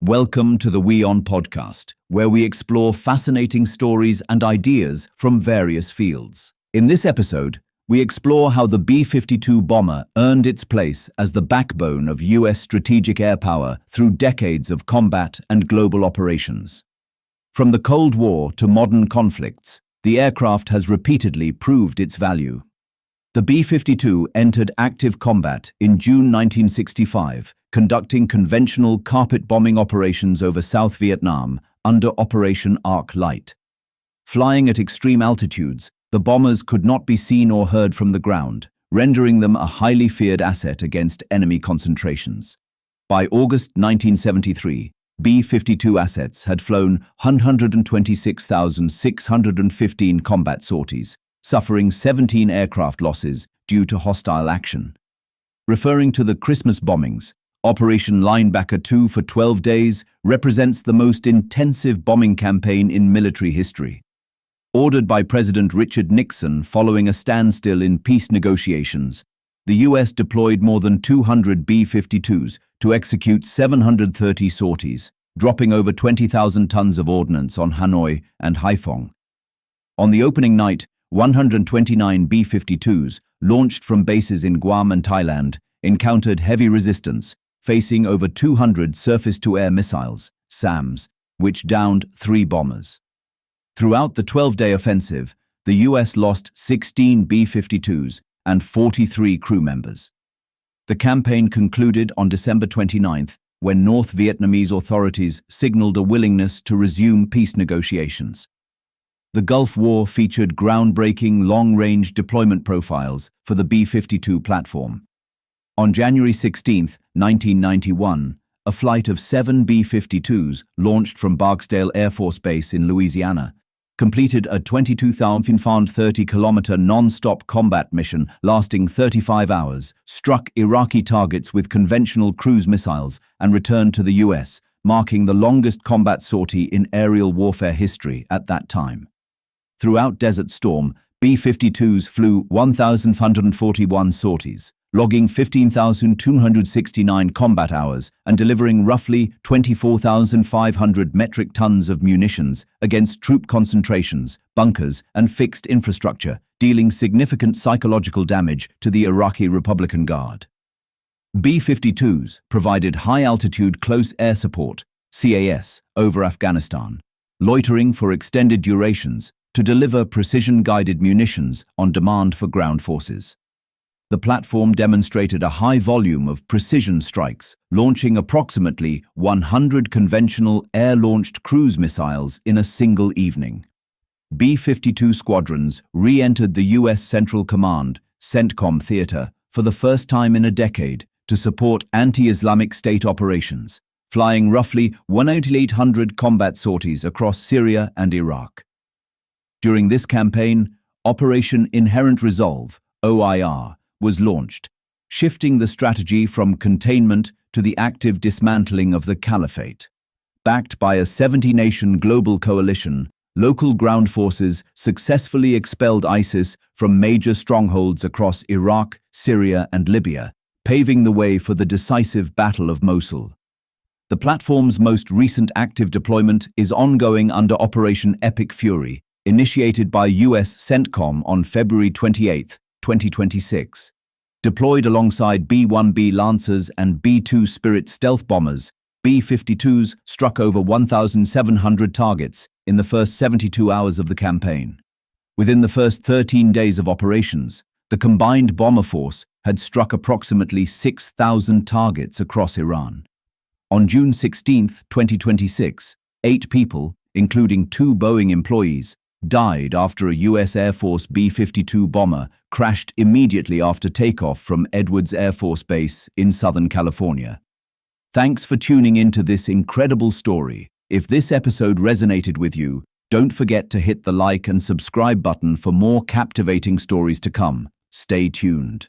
Welcome to the WION Podcast, where we explore fascinating stories and ideas from various fields. In this episode, we explore how the B-52 bomber earned its place as the backbone of US strategic air power through decades of combat and global operations. From the Cold War to modern conflicts, the aircraft has repeatedly proved its value. The B-52 entered active combat in June 1965, conducting conventional carpet bombing operations over South Vietnam under Operation Arc Light. Flying at extreme altitudes, the bombers could not be seen or heard from the ground, rendering them a highly feared asset against enemy concentrations. By August 1973, B-52 assets had flown 126,615 combat sorties, suffering 17 aircraft losses due to hostile action. Referring to the Christmas bombings, Operation Linebacker 2 for 12 days represents the most intensive bombing campaign in military history. Ordered by President Richard Nixon following a standstill in peace negotiations, the US deployed more than 200 B-52s to execute 730 sorties, dropping over 20,000 tons of ordnance on Hanoi and Haiphong. On the opening night, 129 B-52s, launched from bases in Guam and Thailand, encountered heavy resistance, facing over 200 surface-to-air missiles, SAMs, which downed 3 bombers. Throughout the 12-day offensive, the US lost 16 B-52s and 43 crew members. The campaign concluded on December 29th, when North Vietnamese authorities signaled a willingness to resume peace negotiations. The Gulf War featured groundbreaking long-range deployment profiles for the B-52 platform. On January 16, 1991, a flight of 7 B-52s launched from Barksdale Air Force Base in Louisiana completed a 22,530-kilometer non-stop combat mission lasting 35 hours, struck Iraqi targets with conventional cruise missiles, and returned to the US, marking the longest combat sortie in aerial warfare history at that time. Throughout Desert Storm, B-52s flew 1,541 sorties, logging 15,269 combat hours and delivering roughly 24,500 metric tons of munitions against troop concentrations, bunkers, and fixed infrastructure, dealing significant psychological damage to the Iraqi Republican Guard. B-52s provided high-altitude close air support, CAS, over Afghanistan, loitering for extended durations to deliver precision-guided munitions on demand for ground forces. The platform demonstrated a high volume of precision strikes, launching approximately 100 conventional air-launched cruise missiles in a single evening. B-52 squadrons re-entered the U.S. Central Command, CENTCOM theater, for the first time in a decade to support anti-Islamic State operations, flying roughly 1,800 combat sorties across Syria and Iraq. During this campaign, Operation Inherent Resolve, OIR, was launched, shifting the strategy from containment to the active dismantling of the caliphate. Backed by a 70-nation global coalition, local ground forces successfully expelled ISIS from major strongholds across Iraq, Syria, and Libya, paving the way for the decisive Battle of Mosul. The platform's most recent active deployment is ongoing under Operation Epic Fury, initiated by US CENTCOM on February 28, 2026. Deployed alongside B-1B Lancers and B-2 Spirit stealth bombers, B-52s struck over 1,700 targets in the first 72 hours of the campaign. Within the first 13 days of operations, the combined bomber force had struck approximately 6,000 targets across Iran. On June 16, 2026, 8 people, including 2 Boeing employees, died after a U.S. Air Force B-52 bomber crashed immediately after takeoff from Edwards Air Force Base in Southern California. Thanks for tuning into this incredible story. If this episode resonated with you, don't forget to hit the like and subscribe button for more captivating stories to come. Stay tuned.